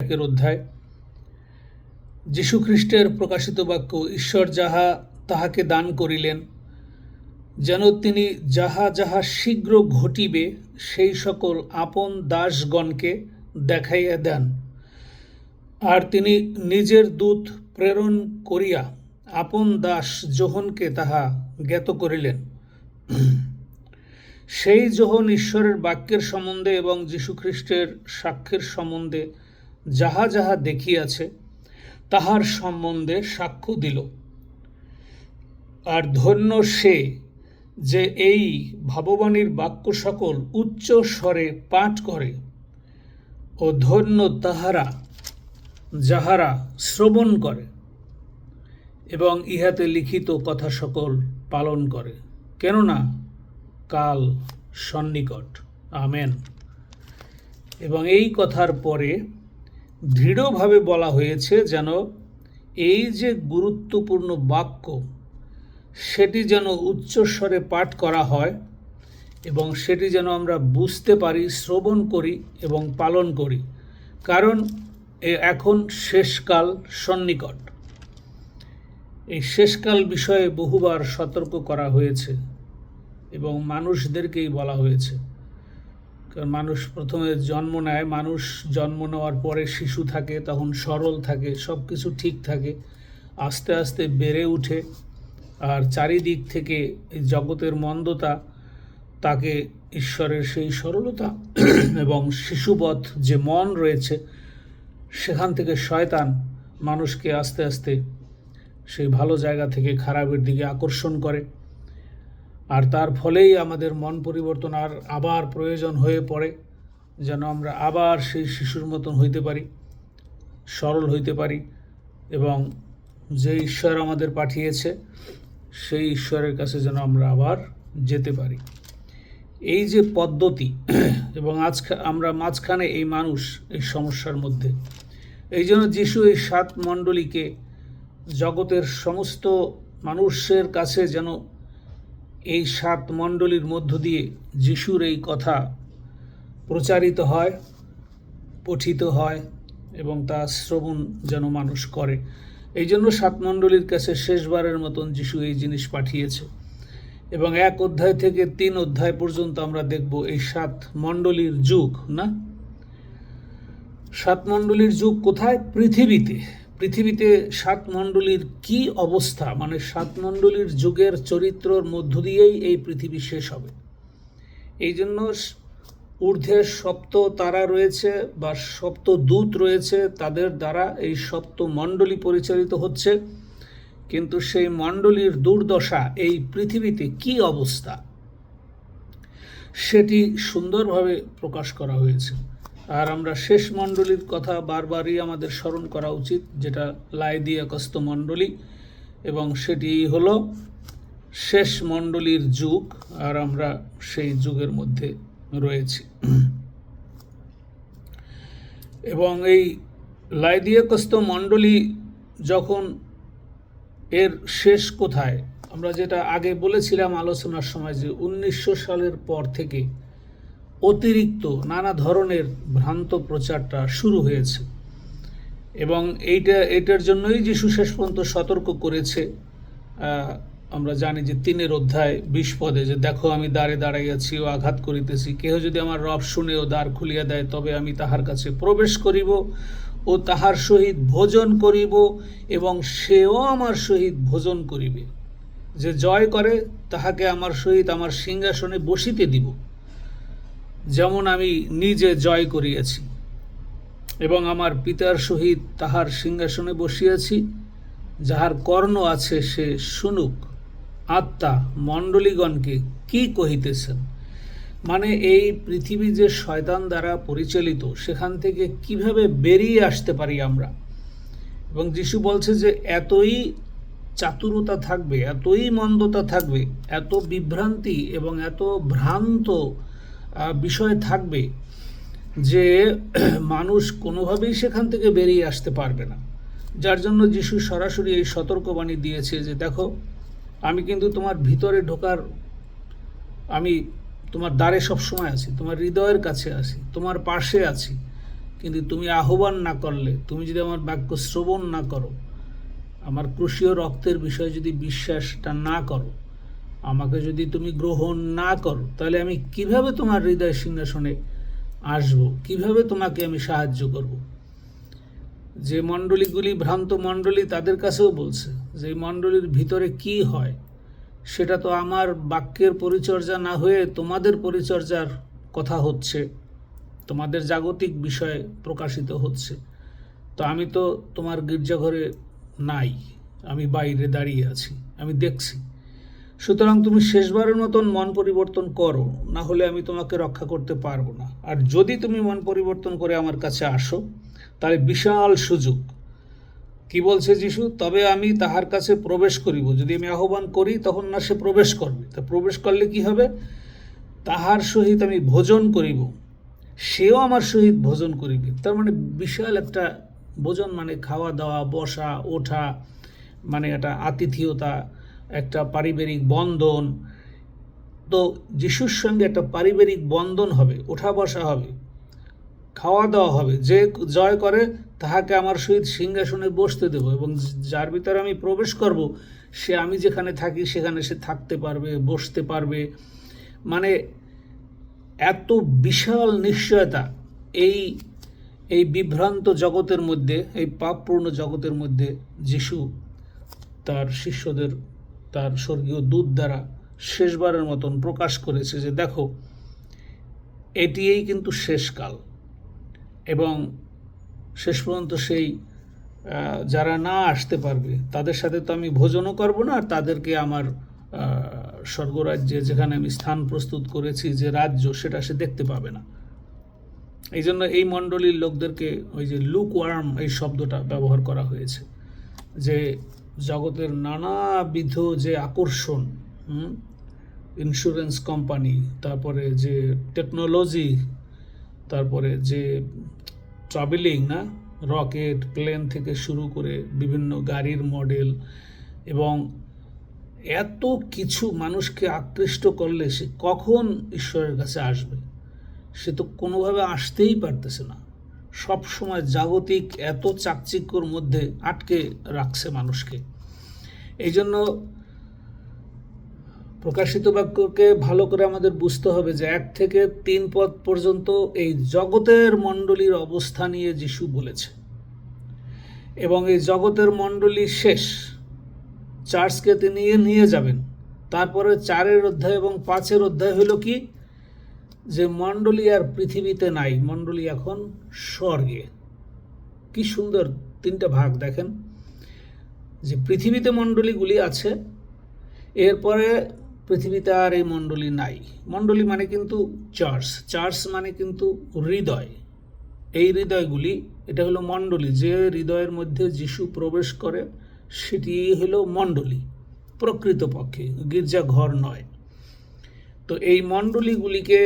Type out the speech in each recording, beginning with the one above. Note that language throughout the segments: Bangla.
একের অধ্যায়। যীশুখ্রিস্টের প্রকাশিত বাক্য, ঈশ্বর যাহা তাহাকে দান করিলেন, যেন তিনি যাহা যাহা শীঘ্র ঘটিবে সেই সকল আপন দাসগণকে দেখাইয়া দেন। আর তিনি নিজের দূত প্রেরণ করিয়া আপন দাস যোহনকে তাহা জ্ঞাত করিলেন। সেই যোহন ঈশ্বরের বাক্যের সম্বন্ধে এবং যীশুখ্রিস্টের সাক্ষ্যের সম্বন্ধে যাহা যাহা দেখিয়াছে তাহার সম্বন্ধে সাক্ষ্য দিল। আর ধন্য সে যে এই ভাববাণীর বাক্য সকল উচ্চ স্বরে পাঠ করে, ও ধন্য তাহারা যাহারা শ্রবণ করে এবং ইহাতে লিখিত কথা সকল পালন করে, কেননা কাল সন্নিকট। আমেন। এবং এই কথার পরে দৃঢ়ভাবে বলা হয়েছে যেন এই যে গুরুত্বপূর্ণ বাক্য সেটি যেন উচ্চস্বরে পাঠ করা হয় এবং সেটি যেন আমরা বুঝতে পারি, শ্রবণ করি এবং পালন করি, কারণ এখন শেষকাল সন্নিকট। এই শেষকাল বিষয়ে বহুবার সতর্ক করা হয়েছে এবং মানুষদেরকেই বলা হয়েছে। কারণ মানুষ প্রথমে জন্ম নেয়, মানুষ জন্ম নেওয়ার পরে শিশু থাকে, তখন সরল থাকে, সব কিছু ঠিক থাকে, আস্তে আস্তে বেড়ে উঠে, আর চারিদিক থেকে এই জগতের মন্দতা তাকে ঈশ্বরের সেই সরলতা এবং শিশুবৎ যে মন রয়েছে সেখান থেকে শয়তান মানুষকে আস্তে আস্তে সেই ভালো জায়গা থেকে খারাপের দিকে আকর্ষণ করে। আর তার ফলেই আমাদের মন পরিবর্তন আবার প্রয়োজন হয়ে পড়ে, যেন আমরা আবার সেই শিশুর মতন হইতে পারি, সরল হইতে পারি এবং যে ঈশ্বর আমাদের পাঠিয়েছে সেই ঈশ্বরের কাছে যেন আমরা আবার যেতে পারি। এই যে পদ্ধতি, এবং আমরা মাঝখানে এই মানুষ এই সমস্যার মধ্যে, এই জন্য যিশু এই 7 মণ্ডলীকে জগতের সমস্ত মানুষের কাছে যেন এই 7 মণ্ডলীর মধ্য দিয়ে যিশুর এই কথা প্রচারিত হয়, পঠিত হয় এবং তা শ্রবণ যেন মানুষ করে। এই জন্য 7 মণ্ডলীর কাছে শেষবারের মতন যিশু এই জিনিস পাঠিয়েছে। এবং 1 অধ্যায় থেকে 3 অধ্যায় পর্যন্ত আমরা দেখব এই 7 মণ্ডলীর যুগ, না 7 মণ্ডলীর যুগ কোথায়? পৃথিবীতে 7 মণ্ডলীর কি অবস্থা, মানে 7 মণ্ডলীর যুগের চরিত্রর মধ্য দিয়েই এই পৃথিবী শেষ হবে। এই জন্য ঊর্ধ্বে সপ্ত তারা রয়েছে বা সপ্ত দূত রয়েছে, তাদের দ্বারা এই সপ্ত মণ্ডলী পরিচালিত হচ্ছে। কিন্তু সেই মণ্ডলীর দুর্দশা এই পৃথিবীতে কি অবস্থা সেটি সুন্দরভাবে প্রকাশ করা হয়েছে। আর আমরা শেষ মণ্ডলীর কথা বারবারই আমাদের স্মরণ করা উচিত, যেটা লাইদিয়াকস্ত মণ্ডলী, এবং সেটি হলো শেষ মণ্ডলীর যুগ, আর আমরা সেই যুগের মধ্যে রয়েছি। এবং এই লাইদিয়াকস্ত মণ্ডলী যখন এর শেষ কোথায়, আমরা যেটা আগে বলেছিলাম আলোচনার সময়, যে 1900 সালের পর থেকে অতিরিক্ত নানা ধরনের ভ্রান্ত প্রচারটা শুরু হয়েছে। এবং এইটার জন্যই যিশু শেষ পর্যন্ত সতর্ক করেছে। আমরা জানি যে 3 অধ্যায় 20 পদে, যে দেখো আমি দ্বারে দাঁড়াইয়াছি ও আঘাত করিতেছি, কেহ যদি আমার রব শুনে ও দ্বার খুলিয়া দেয়, তবে আমি তাহার কাছে প্রবেশ করিব ও তাহার সহিত ভোজন করিব এবং সেও আমার সহিত ভোজন করিবে। যে জয় করে তাহাকে আমার সহিত আমার সিংহাসনে বসিতে দিব, যেমন আমি নিজে জয় করিয়াছি এবং আমার পিতার সহিত তাহার সিংহাসনে বসিয়াছি। যাহার কর্ণ আছে সে শুনুক আত্মা মণ্ডলীগণকে কি কহিতেছেন। মানে এই পৃথিবী যে শয়তান দ্বারা পরিচালিত, সেখান থেকে কিভাবে বেরিয়ে আসতে পারি আমরা। এবং যিশু বলছে যে এতই চাতুরতা থাকবে, এতই মন্দতা থাকবে, এত বিভ্রান্তি এবং এত ভ্রান্ত বিষয় থাকবে যে মানুষ কোনোভাবেই সেখান থেকে বেরিয়ে আসতে পারবে না। যার জন্য যিশু সরাসরি এই সতর্কবাণী দিয়েছে যে দেখো, আমি কিন্তু তোমার ভিতরে ঢোকার, আমি তোমার দ্বারে সবসময় আছি, তোমার হৃদয়ের কাছে আছি, তোমার পাশে আছি, কিন্তু তুমি আহ্বান না করলে, তুমি যদি আমার বাক্য শ্রবণ না করো, আমার ক্রুশীয় রক্তের বিষয়ে যদি বিশ্বাসটা না করো, আমাকে যদি তুমি গ্রহণ না করো, তাহলে আমি কিভাবে তোমার হৃদয় সিংহাসনে আসবো, কিভাবে তোমাকে আমি সাহায্য করব? যে মণ্ডলীগুলি ভ্রান্ত মণ্ডলী, তাদের কাছেও বলছে যে এই মণ্ডলীর ভিতরে কি হয় সেটা তো আমার বাক্যের পরিচর্যা না হয়ে তোমাদের পরিচর্যার কথা হচ্ছে, তোমাদের জাগতিক বিষয় প্রকাশিত হচ্ছে। তো আমি তো তোমার গির্জাঘরে নাই, আমি বাইরে দাঁড়িয়ে আছি, আমি দেখছি। সুতরাং তুমি শেষবারের মতন মন পরিবর্তন করো, না হলে আমি তোমাকে রক্ষা করতে পারবো না। আর যদি তুমি মন পরিবর্তন করে আমার কাছে আসো, তাহলে বিশাল সুযোগ। কি বলছে যিশু? তবে আমি তাহার কাছে প্রবেশ করিব। যদি আমি আহ্বান করি তখন না সে প্রবেশ করবে। তা প্রবেশ করলে কি হবে? তাহার সহিত আমি ভোজন করিব, সেও আমার সহিত ভোজন করিবে। তার মানে বিশাল একটা ভোজন, মানে খাওয়া দাওয়া, বসা ওঠা, মানে একটা আতিথেয়তা, একটা পারিবারিক বন্ধন। তো যিশুর সঙ্গে একটা পারিবারিক বন্ধন হবে, ওঠা বসা হবে, খাওয়া দাওয়া হবে। যে জয় করে তাহাকে আমার সহিত সিংহাসনে বসতে দেব, এবং যার ভিতরে আমি প্রবেশ করব, সে আমি যেখানে থাকি সেখানে সে থাকতে পারবে, বসতে পারবে। মানে এত বিশাল নিশ্চয়তা এই এই বিভ্রান্ত জগতের মধ্যে, এই পাপপূর্ণ জগতের মধ্যে যিশু তার শিষ্যদের তার স্বর্গীয় দূত দ্বারা শেষবারের মতন প্রকাশ করেছে যে দেখো, এটিই কিন্তু শেষকাল। এবং শেষ পর্যন্ত সেই যারা না আসতে পারবে তাদের সাথে তো আমি ভোজনও করব না, আর তাদেরকে আমার স্বর্গরাজ্যে যেখানে আমি স্থান প্রস্তুত করেছি, যে রাজ্য, সেটা সে দেখতে পাবে না। এই জন্য এই মণ্ডলীর লোকদেরকে ওই যে লুক ওয়ার্ম এই শব্দটা ব্যবহার করা হয়েছে, যে জগতের নানাবিধ যে আকর্ষণ, ইন্স্যুরেন্স কোম্পানি, তারপরে যে টেকনোলজি, তারপরে যে ট্রাভেলিং, না, রকেট, প্লেন থেকে শুরু করে বিভিন্ন গাড়ির মডেল, এবং এত কিছু মানুষকে আকৃষ্ট করলে সে কখন ঈশ্বরের কাছে আসবে? সে তো কোনোভাবে আসতেই পারতেছে না। সব সময় জাগতিক এত চাকচিক্যর মধ্যে আটকে রাখছে মানুষকে। এই জন্য প্রকাশিত বাক্যকে ভালো করে আমাদের বুঝতে হবে যে 1 থেকে 3 পদ পর্যন্ত এই জগতের মণ্ডলীর অবস্থা নিয়ে যিশু বলেছে, এবং এই জগতের মণ্ডলী শেষ, চার্চকে তিনি নিয়ে যাবেন। তারপরে 4 অধ্যায় এবং 5 অধ্যায় হলো কি, যে মণ্ডলী আর পৃথিবীতে নাই, মণ্ডলী এখন স্বর্গে। কি সুন্দর 3টা ভাগ দেখেন, যে পৃথিবীতে মণ্ডলীগুলি আছে, এরপরে পৃথিবীতে আর এই মণ্ডলী নাই। মণ্ডলী মানে কিন্তু চার্চ, চার্চ মানে কিন্তু হৃদয়। এই হৃদয়গুলি, এটা হলো মণ্ডলী। যে হৃদয়ের মধ্যে যিশু প্রবেশ করে সেটি হলো মণ্ডলী প্রকৃতপক্ষে, গির্জাঘর নয়। তো এই মণ্ডলীগুলিকে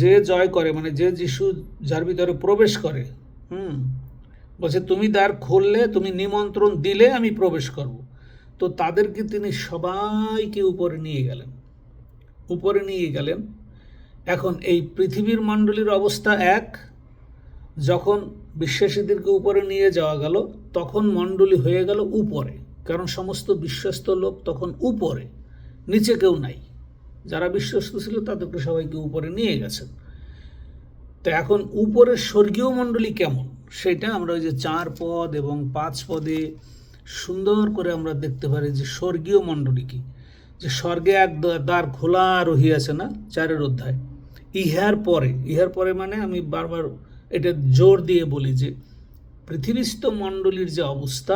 যে জয় করে, মানে যে যিশু যার ভিতরে প্রবেশ করে, বলছে তুমি দ্বার খুললে, তুমি নিমন্ত্রণ দিলে আমি প্রবেশ করব। তো তাদেরকে তিনি সবাইকে উপরে নিয়ে গেলেন। এখন এই পৃথিবীর মণ্ডলীর অবস্থা এক, যখন বিশ্বাসীদেরকে উপরে নিয়ে যাওয়া গেল তখন মণ্ডলী হয়ে গেল উপরে, কারণ সমস্ত বিশ্বস্ত লোক তখন উপরে, নিচে কেউ নাই। যারা বিশ্বস্ত ছিল তাদেরকে সবাইকে উপরে নিয়ে গেছেন। তো এখন উপরের স্বর্গীয় মণ্ডলী কেমন, সেটা আমরা ওই যে 4 পদ এবং 5 পদে সুন্দর করে আমরা দেখতে পারি যে স্বর্গীয় মণ্ডলী কি, যে স্বর্গে এক দ্বার খোলা রহিয়াছে, না, 4 অধ্যায়। ইহার পরে মানে আমি বারবার এটা জোর দিয়ে বলি যে পৃথিবীস্থ মণ্ডলীর যে অবস্থা,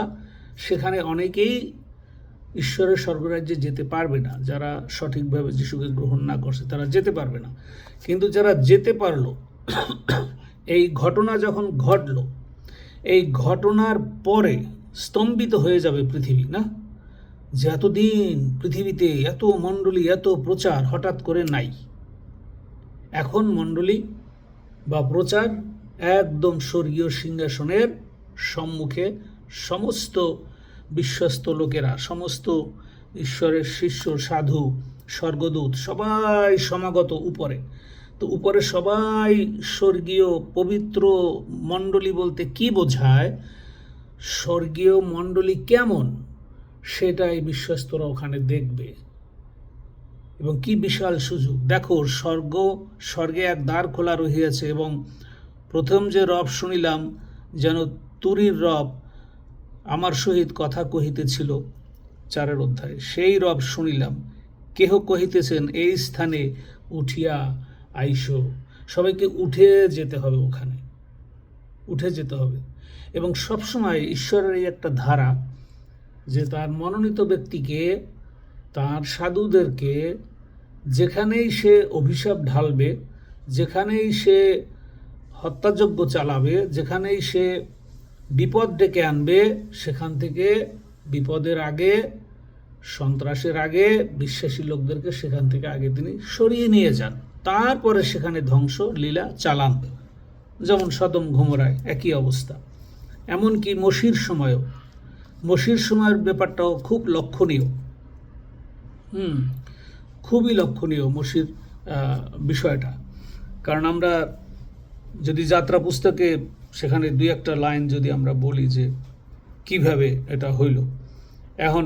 সেখানে অনেকেই ঈশ্বরের স্বর্গরাজ্যে যেতে পারবে না। যারা সঠিকভাবে যিশুকে গ্রহণ না করছে তারা যেতে পারবে না। কিন্তু যারা যেতে পারলো, এই ঘটনা যখন ঘটলো, এই ঘটনার পরে স্তম্ভিত হয়ে যাবে পৃথিবী, না, যে এতদিন পৃথিবীতে এত মণ্ডলী, এত প্রচার হঠাৎ করে নাই। এখন মণ্ডলী বা প্রচার একদম স্বর্গীয় সিংহাসনের সম্মুখে, সমস্ত বিশ্বস্ত লোকেরা, সমস্ত ঈশ্বরের শিষ্য, সাধু, স্বর্গদূত সবাই সমাগত উপরে। তো উপরে সবাই স্বর্গীয় পবিত্র মণ্ডলী বলতে কি বোঝায়, স্বর্গীয় মণ্ডলী কেমন সেটাই বিশ্বস্তরা ওখানে দেখবে। এবং কি বিশাল সুযোগ, দেখো স্বর্গে এক দ্বার খোলা রহিয়াছে, এবং প্রথম যে রব শুনিলাম যেন তুরীর রব আমার সহিত কথা কহিতেছিল, 4 অধ্যায়, সেই রব শুনিলাম, কেহ কহিতেছেন এই স্থানে উঠিয়া আইসো। সবাইকে উঠে যেতে হবে, ওখানে উঠে যেতে হবে। এবং সবসময় ঈশ্বরের এই একটা ধারা যে তার মনোনীত ব্যক্তিকে, তার সাধুদেরকে যেখানেই সে অভিশাপ ঢালবে, যেখানেই সে হত্যাযজ্ঞ চালাবে, যেখানেই সে বিপদ ডেকে আনবে, সেখান থেকে বিপদের আগে, সন্ত্রাসের আগে বিশ্বাসী লোকদেরকে সেখান থেকে আগে তিনি সরিয়ে নিয়ে যান, তারপরে সেখানে ধ্বংস লীলা চালান। যেমন সদম গমোরায় একই অবস্থা। এমনকি মসির সময়ের ব্যাপারটাও খুব লক্ষণীয়, খুবই লক্ষণীয় মসির বিষয়টা। কারণ আমরা যদি যাত্রা পুস্তকে সেখানে 2-1টা লাইন যদি আমরা বলি যে কিভাবে এটা হইল। এখন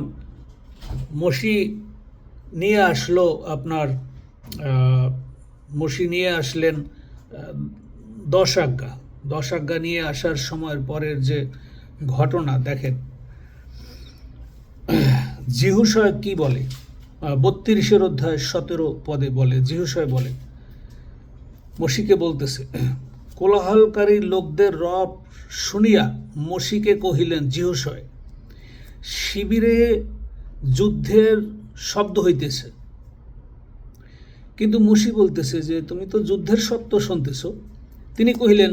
মসি নিয়ে আসলো মসি নিয়ে আসলেন 10 আজ্ঞা নিয়ে আসার সময়ের পরের যে ঘটনা দেখেন, যিহুশয় কি বলে, 32 অধ্যায় 17 পদে বলে, যিহুশয় বলে, মসিকে বলতেছে, কোলাহলকারী লোকদের রব শুনিয়া মসিকে কহিলেন, যিহুশয়, শিবিরে যুদ্ধের শব্দ হইতেছে। কিন্তু মসি বলতেছে যে তুমি তো যুদ্ধের শব্দ শুনতেছ। তিনি কহিলেন,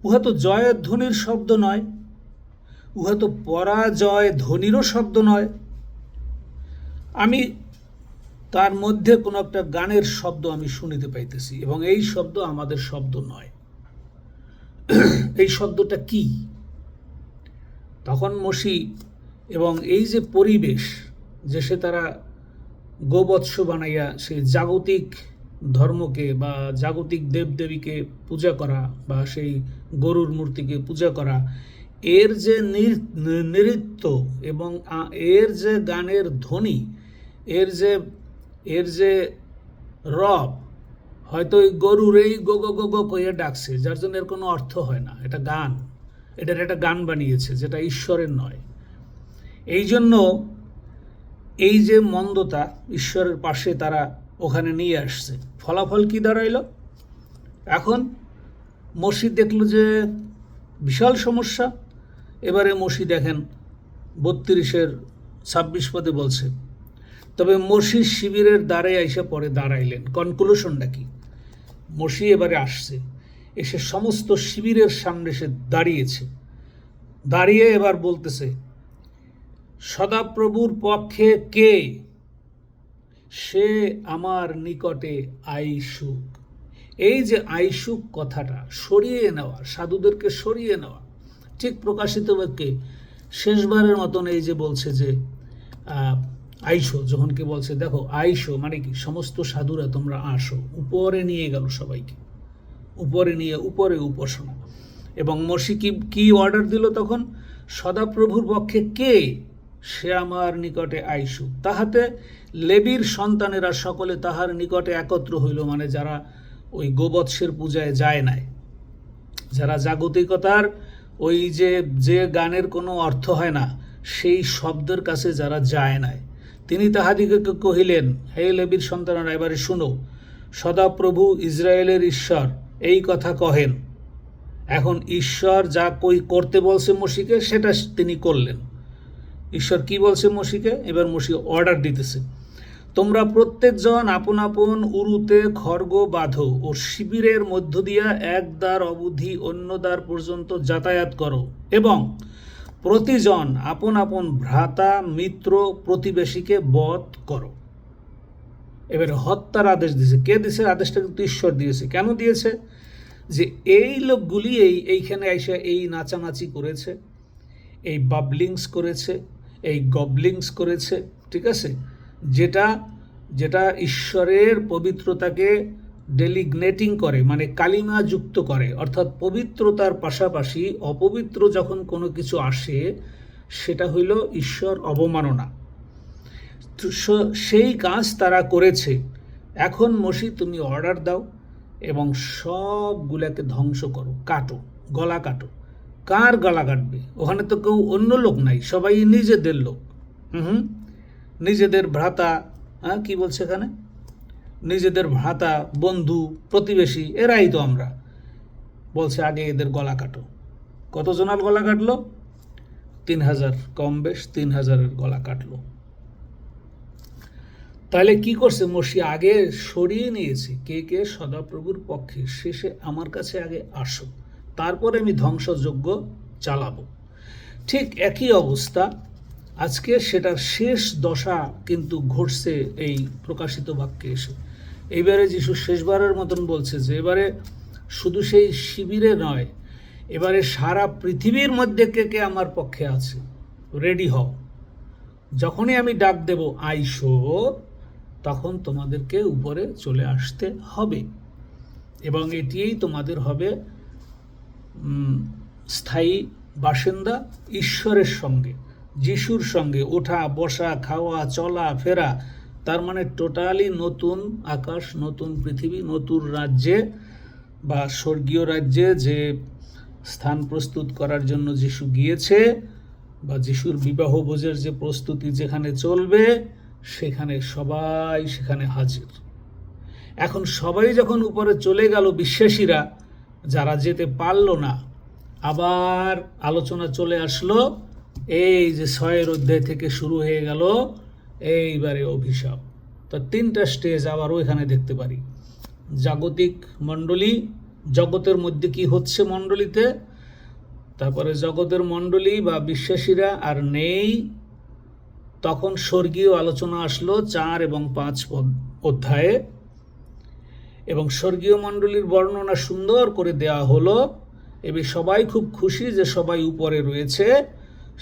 উহা তো জয় ধ্বনির শব্দ নয়, উহা তো পরাজয় ধ্বনিরও শব্দ নয়। আমি তার মধ্যে কোনো একটা গানের শব্দ আমি শুনিতে পাইতেছি, এবং এই শব্দ আমাদের শব্দ নয়। এই শব্দটা কি? তখন মসি এবং এই যে পরিবেশ, যে সে তারা গোবৎস বানাইয়া সেই জাগতিক ধর্মকে বা জাগতিক দেবদেবীকে পূজা করা বা সেই গরুর মূর্তিকে পূজা করা, এর যে নৃত্য এবং এর যে গানের ধ্বনি, এর যে রব, হয়তো ওই গরুর এই গো গো গো গো কইয়া ডাকছে, যার জন্য এর কোনো অর্থ হয় না। এটা গান, এটার একটা গান বানিয়েছে যেটা ঈশ্বরের নয়। এই জন্য এই যে মন্দতা ঈশ্বরের পাশে তারা ওখানে নিয়ে আসছে, ফলাফল কি দাঁড়াইল? এখন মসি দেখল যে বিশাল সমস্যা। এবারে মসি দেখেন 32-26 পদে বলছে, তবে মসি শিবিরের দ্বারে আইসা পরে দাঁড়াইলেন। কনক্লুশনটা কি? মসি এবারে আসছে, এসে সমস্ত শিবিরের সামনে সে দাঁড়িয়ে এবার বলতেছে, সদাপ্রভুর পক্ষে কে, সে আমার নিকটে আইসুক। এই যে আইসুক কথাটা, সরিয়ে নেওয়া, সাধুদেরকে সরিয়ে নেওয়া, ঠিক প্রকাশিত বাক্যে শেষবারের মতন এই যে বলছে যে আইসো, যখন কি বলছে, দেখো আইসো মানে কি, সমস্ত সাধুরা তোমরা আসো। উপরে নিয়ে গেল সবাইকে, উপরে নিয়ে উপরে উপাসনা। এবং মসি কি অর্ডার দিল তখন? সদাপ্রভুর পক্ষে কে, সে আমার নিকটে আইসুক। তাহাতে লেবীর সন্তানেরা সকলে তাহার নিকটে একত্র হইল, মানে যারা ওই গোবৎসের পূজায় যায় নাই, যারা জাগতিকতার ওই যে গানের কোনো অর্থ হয় না সেই শব্দের কাছে যারা যায় নাই, তিনি তাহাদিগকে কহিলেন, হে লেবীর সন্তানেরা, এবারে শুনো, সদাপ্রভু ইসরায়েলের ঈশ্বর এই কথা কহেন। এখন ঈশ্বর যা করতে বলছে মসিকে, সেটা তিনি করলেন। ঈশ্বর কি বলছে মসিকে? এবার মসি অর্ডার দিতেছে, তোমরা প্রত্যেকজন আপন আপন উরুতে খড়গ বাঁধো ও শিবিরের মধ্য দিয়া এক দ্বার অবধি অন্য দ্বার পর্যন্ত যাতায়াত করো, এবং প্রতিজন আপন আপন ভ্রাতা মিত্র প্রতিবেশীকে বধ করো। এবার হত্যার আদেশ দিয়েছে। কে দিয়েছে আদেশটা? কিন্তু ঈশ্বর দিয়েছে। কেন দিয়েছে? যে এই লোকগুলি এইখানে এসে এই নাচানাচি করেছে, এই বাবলিংস করেছে, এই গবলিংস করেছে, ঠিক আছে, যেটা ঈশ্বরের পবিত্রতাকে ডেলিগনেটিং করে, মানে কালিমা যুক্ত করে, অর্থাৎ পবিত্রতার পাশাপাশি অপবিত্র যখন কোনো কিছু আসে সেটা হইল ঈশ্বর অবমাননা। তো সেই কাজ তারা করেছে। এখন মসি তুমি অর্ডার দাও এবং সবগুলাকে ধ্বংস করো, কাটো, গলা কাটো। কার গলা কাটবে? ওখানে তো কেউ অন্য লোক নাই, সবাই নিজেদের লোক। হুম, নিজেদের ভ্রাতা, হ্যাঁ কি বলছে এখানে, নিজেদের ভ্রাতা, বন্ধু, প্রতিবেশী, এরাই তো আমরা। বলছে আগে এদের গলা কাটো। কতজনের গলা কাটলো? 3000, কম বেশ 3000-এর গলা কাটলো। তাহলে কি করছে মসি? আগে সরিয়ে নিয়েছে কে কে সদাপ্রভুর পক্ষে। শেষে আমার কাছে আগে আসো, তারপরে আমি ধ্বংসযজ্ঞ চালাবো। ঠিক একই অবস্থা আজকে সেটার শেষ দশা কিন্তু ঘটছে এই প্রকাশিত বাক্যে এসে। এইবারে যিশু শেষবারের মতন বলছে যে এবারে শুধু সেই শিবিরে নয়, এবারে সারা পৃথিবীর মধ্যে কে কে আমার পক্ষে আছে, রেডি হও। যখনই আমি ডাক দেব আইসো, তখন তোমাদেরকে উপরে চলে আসতে হবে এবং এটিই তোমাদের হবে স্থায়ী বাসিন্দা, ঈশ্বরের সঙ্গে, যিশুর সঙ্গে ওঠা বসা, খাওয়া, চলা ফেরা। তার মানে টোটালি নতুন আকাশ, নতুন পৃথিবী, নতুন রাজ্যে বা স্বর্গীয় রাজ্যে যে স্থান প্রস্তুত করার জন্য যিশু গিয়েছে, বা যিশুর বিবাহ ভোজের যে প্রস্তুতি যেখানে চলবে, সেখানে সবাই সেখানে হাজির। এখন সবাই যখন উপরে চলে গেল, বিশ্বাসীরা যারা যেতে পারল না, আবার আলোচনা চলে আসলো এই যে 6 অধ্যায় থেকে শুরু হয়ে গেল এইবারে অভিশাপ। তো 3টা স্টেজ আবার ওইখানে দেখতে পারি। জাগতিক মণ্ডলী, জগতের মধ্যে কি হচ্ছে মণ্ডলীতে, তারপরে জগতের মণ্ডলী বা বিশ্বাসীরা আর নেই, তখন স্বর্গীয় আলোচনা আসলো 4 এবং 5 অধ্যায়ে, এবং স্বর্গীয় মণ্ডলীর বর্ণনা সুন্দর করে দেয়া হলো। এবার সবাই খুব খুশি যে সবাই উপরে রয়েছে।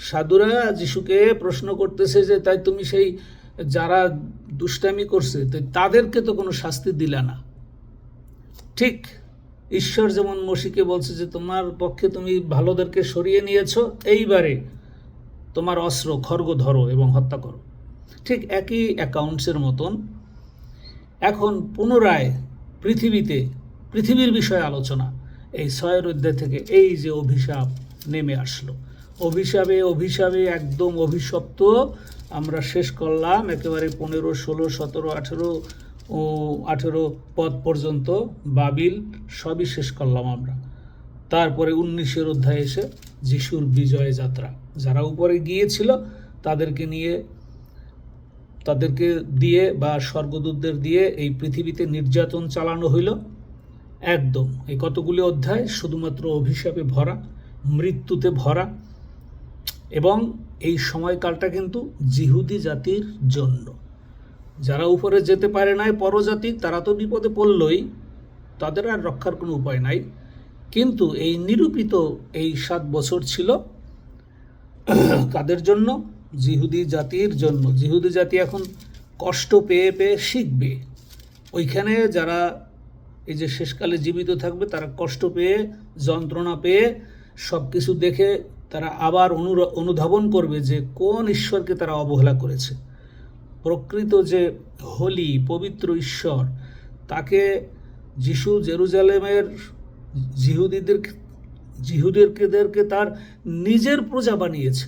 সাধুরা যিশুকে প্রশ্ন করতেছে যে তাই তুমি সেই যারা দুষ্টামি করছে তাদেরকে তো কোনো শাস্তি দিলা না। ঠিক ঈশ্বর যেমন মসিকে বলছে যে তোমার পক্ষে তুমি ভালোদেরকে সরিয়ে নিয়েছো, এইবারে তোমার অস্ত্র খড়গ ধরো এবং হত্যা করো। ঠিক একই অ্যাকাউন্টসের মতন এখন পুনরায় পৃথিবীর বিষয়ে আলোচনা। এই 6 অধ্যায় থেকে এই যে অভিশাপ নেমে আসলো, অভিশাপে একদম অভিশপ্ত আমরা শেষ করলাম। একেবারে 15, 16, 17, 18 পদ পর্যন্ত বাবিল সবই শেষ করলাম আমরা। তারপরে 19 অধ্যায় এসে যিশুর বিজয় যাত্রা। যারা উপরে গিয়েছিল তাদেরকে দিয়ে বা স্বর্গদূতদের দিয়ে এই পৃথিবীতে নির্যাতন চালানো হইল। একদম এই কতগুলি অধ্যায় শুধুমাত্র অভিশাপে ভরা, মৃত্যুতে ভরা। এবং এই সময়কালটা কিন্তু জিহুদি জাতির জন্য। যারা উপরে যেতে পারে নাই, পরজাতি, তারা তো বিপদে পড়লই, তাদের আর রক্ষার কোনো উপায় নাই। কিন্তু এই নিরূপিত এই 7 বছর ছিল কাদের জন্য? জিহুদি জাতির জন্য। জিহুদি জাতি এখন কষ্ট পেয়ে পেয়ে শিখবে। ওইখানে যারা এই যে শেষকালে জীবিত থাকবে, তারা কষ্ট পেয়ে, যন্ত্রণা পেয়ে, সব কিছু দেখে তারা আবার অনুধাবন করবে যে কোন ঈশ্বরকে তারা অবহেলা করেছে। প্রকৃত যে হোলি, পবিত্র ঈশ্বর, তাকে যিশু জেরুজালেমের জিহুদেরকে তার নিজের প্রজা বানিয়েছে।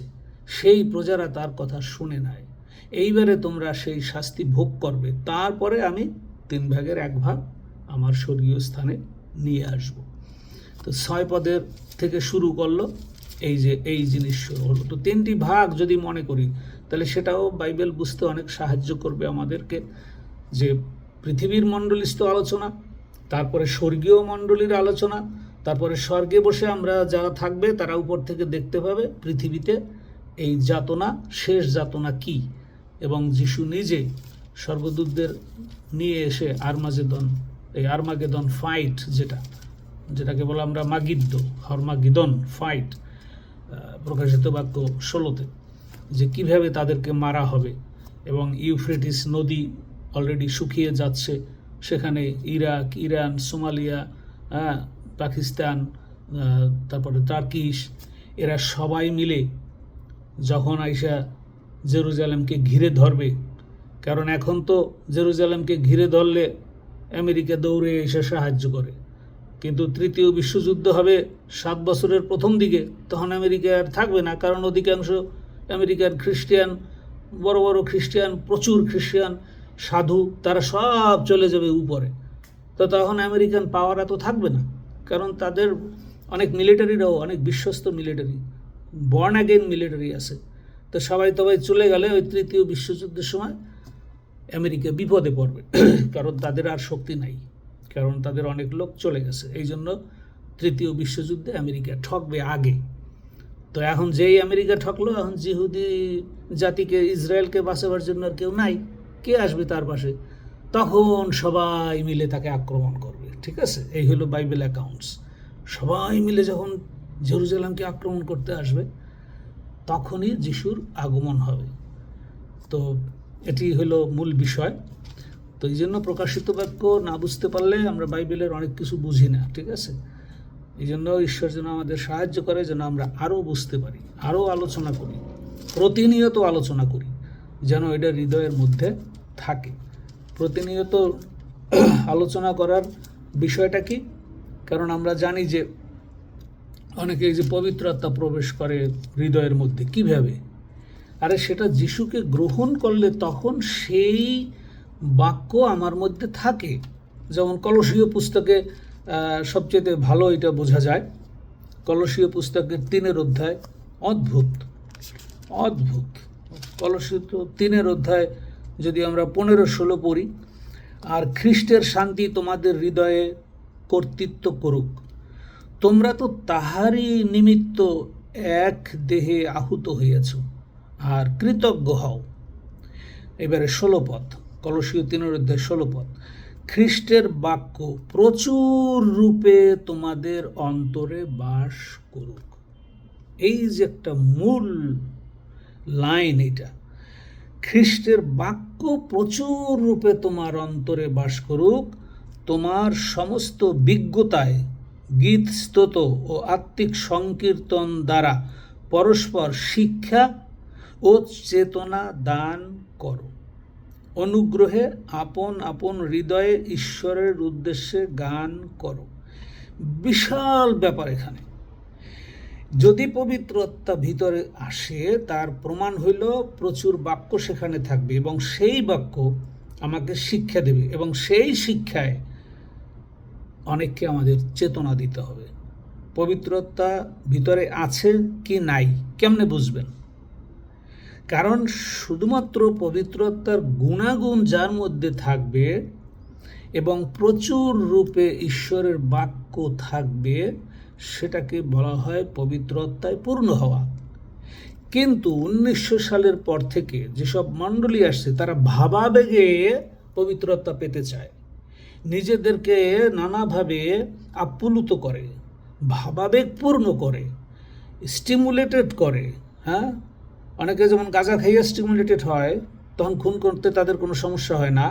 সেই প্রজারা তার কথা শুনে নাই। এইবারে তোমরা সেই শাস্তি ভোগ করবে, তারপরে আমি 3 ভাগের 1 ভাগ আমার স্বর্গীয় স্থানে নিয়ে আসব। তো 6 পদের থেকে শুরু করলো, এই যে এই জিনিস শুরু হলো। তো 3টি ভাগ যদি মনে করি, তাহলে সেটাও বাইবেল বুঝতে অনেক সাহায্য করবে আমাদেরকে। যে পৃথিবীর মণ্ডলীস্থ আলোচনা, তারপরে স্বর্গীয় মণ্ডলীর আলোচনা, তারপরে স্বর্গে বসে আমরা যারা থাকবে তারা উপর থেকে দেখতে পাবে পৃথিবীতে এই যাতনা, শেষ যাতনা কি, এবং যিশু নিজে স্বর্গদূতদের নিয়ে এসে আর্মাগেদন ফাইট, যেটাকে বলে আমরা হরমাগিদন ফাইট, প্রকাশিত বাক্য 16-তে, যে কিভাবে তাদেরকে মারা হবে। এবং ইউফ্রেটিস নদী অলরেডি শুকিয়ে যাচ্ছে, সেখানে ইরাক, ইরান, সোমালিয়া, পাকিস্তান, তারপরে টার্কিশ, এরা সবাই মিলে যখন আইসা জেরুজালেমকে ঘিরে ধরবে, কারণ এখন তো জেরুজালেমকে ঘিরে ধরলে আমেরিকা দৌড়ে এসে সাহায্য করে, কিন্তু তৃতীয় বিশ্বযুদ্ধ হবে 7 বছরের প্রথম দিকে, তখন আমেরিকা আর থাকবে না, কারণ অধিকাংশ আমেরিকার খ্রিস্টান, বড় বড় খ্রিস্টান, প্রচুর খ্রিস্টান সাধু, তারা সব চলে যাবে উপরে। তো তখন আমেরিকান পাওয়ার এত থাকবে না, কারণ তাদের অনেক মিলিটারিরাও অনেক বিশ্বস্ত মিলিটারি, বর্ন অ্যাগেন মিলিটারি আছে। তো সবাই চলে গেলে ওই তৃতীয় বিশ্বযুদ্ধের সময় আমেরিকা বিপদে পড়বে, কারণ তাদের আর শক্তি নাই, কারণ তাদের অনেক লোক চলে গেছে। এই জন্য তৃতীয় বিশ্বযুদ্ধে আমেরিকা ঠকবে আগে। তো এখন যেই আমেরিকা ঠকলো, এখন জিহুদি জাতিকে, ইসরায়েলকে বাঁচাবার জন্য আর কেউ নাই, কে আসবে তার পাশে? তখন সবাই মিলে তাকে আক্রমণ করবে। ঠিক আছে, এই হলো বাইবেল অ্যাকাউন্টস। সবাই মিলে যখন জেরুজালেমকে আক্রমণ করতে আসবে, তখনই যিশুর আগমন হবে। তো এটি হলো মূল বিষয়। তো এই জন্য প্রকাশিত বাক্য না বুঝতে পারলে আমরা বাইবেলের অনেক কিছু বুঝি না। ঠিক আছে, এই জন্য ঈশ্বর যেন আমাদের সাহায্য করে, যেন আমরা আরও বুঝতে পারি, আরও আলোচনা করি, প্রতিনিয়ত আলোচনা করি, যেন এটা হৃদয়ের মধ্যে থাকে। প্রতিনিয়ত আলোচনা করার বিষয়টা কি? কারণ আমরা জানি যে অনেকে এই যে পবিত্র আত্মা প্রবেশ করে হৃদয়ের মধ্যে, কিভাবে? আরে সেটা যিশুকে গ্রহণ করলে তখন সেই বাক্য আমার মধ্যে থাকে। যেমন কলসীয় পুস্তকে সবচেয়ে ভালো এটা বোঝা যায়। কলসীয় পুস্তকের 3 অধ্যায়, অদ্ভুত অদ্ভুত। কলসীয় 3 অধ্যায় যদি আমরা 15-16 পড়ি, আর খ্রিস্টের শান্তি তোমাদের হৃদয়ে কর্তৃত্ব করুক, তোমরা তো তাহারই নিমিত্ত এক দেহে আহুত হইয়াছ, আর কৃতজ্ঞ হও। এবারে 16 পদ, কলসীয় 3 অধ্যায় 16 পদ, খ্রিস্টের বাক্য প্রচুর রূপে তোমাদের অন্তরে বাস করুক। এই যে একটা মূল লাইন, এটা খ্রিস্টের বাক্য প্রচুর রূপে তোমার অন্তরে বাস করুক, তোমার সমস্ত বিজ্ঞতায় গীত, স্তোত্র ও আত্মিক সংকীর্তন দ্বারা পরস্পর শিক্ষা ও চেতনা দান করো। অনুগ্রহে আপন আপন হৃদয়ে ঈশ্বরের উদ্দেশ্যে গান করো। বিশাল ব্যাপার এখানে। যদি পবিত্র আত্মা ভিতরে আসে, তার প্রমাণ হইল প্রচুর বাক্য সেখানে থাকবে, এবং সেই বাক্য আমাকে শিক্ষা দেবে, এবং সেই শিক্ষায় অনেককে আমাদের চেতনা দিতে হবে। পবিত্র আত্মা ভিতরে আছে কি নাই কেমনে বুঝবেন? কারণ শুধুমাত্র পবিত্র আত্মার গুণাগুণ যার মধ্যে থাকবে এবং প্রচুর রূপে ঈশ্বরের বাক্য থাকবে, সেটাকে বলা হয় পবিত্র আত্মায় পূর্ণ হওয়া। কিন্তু 1900 সালের পর থেকে যেসব মণ্ডলী আসছে, তারা ভাবাবেগে পবিত্র আত্মা পেতে চায়, নিজেদেরকে নানাভাবে আপ্লুত করে, ভাবাবেগ পূর্ণ করে, স্টিমুলেটেড করে। হ্যাঁ, অনেকে যেমন গাঁজা খাইয়ে স্টিমুলেটেড হয়, তখন খুন করতে তাদের কোনো সমস্যা হয় না,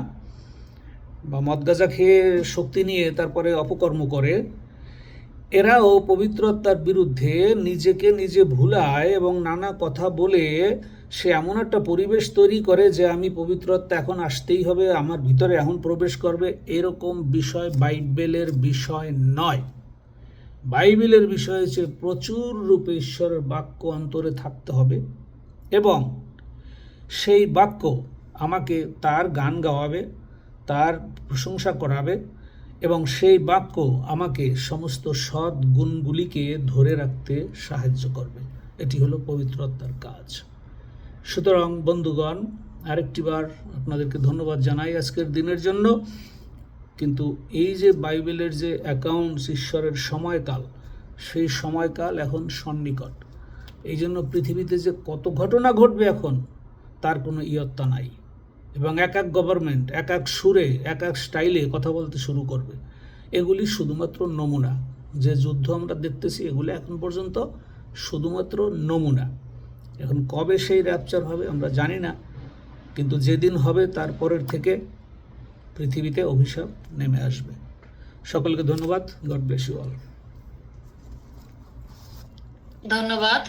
বা মদ গাঁজা খেয়ে শক্তি নিয়ে তারপরে অপকর্ম করে। এরাও পবিত্র আত্মার বিরুদ্ধে নিজেকে নিজে ভুলায় এবং নানা কথা বলে সে এমন একটা পরিবেশ তৈরি করে যে আমি পবিত্র আত্মা এখন আসতেই হবে, আমার ভিতরে এখন প্রবেশ করবে। এরকম বিষয় বাইবেলের বিষয় নয়। বাইবেলের বিষয় হচ্ছে প্রচুর রূপে ঈশ্বরের বাক্য অন্তরে থাকতে হবে, এবং সেই বাক্য আমাকে তার গান গাওয়াবে, তার প্রশংসা করাবে, এবং সেই বাক্য আমাকে সমস্ত সৎ গুণগুলিকে ধরে রাখতে সাহায্য করবে। এটি হলো পবিত্র আত্মার কাজ। সুতরাং বন্ধুগণ, আরেকটিবার আপনাদেরকে ধন্যবাদ জানাই আজকের দিনের জন্য। কিন্তু এই যে বাইবেলের যে অ্যাকাউন্টস, ঈশ্বরের সময়কাল, সেই সময়কাল এখন সন্নিকট। এই জন্য পৃথিবীতে যে কত ঘটনা ঘটবে এখন, তার কোনো ইয়ত্তা নাই, এবং এক এক গভর্নমেন্ট এক এক সুরে এক এক স্টাইলে কথা বলতে শুরু করবে। এগুলি শুধুমাত্র নমুনা। যে যুদ্ধ আমরা দেখতেছি, এগুলি এখন পর্যন্ত শুধুমাত্র নমুনা। এখন কবে সেই র্যাপচার হবে আমরা জানি না, কিন্তু যেদিন হবে তারপরের থেকে পৃথিবীতে অভিশাপ নেমে আসবে। সকলকে ধন্যবাদ। God bless you all. ধন্যবাদ।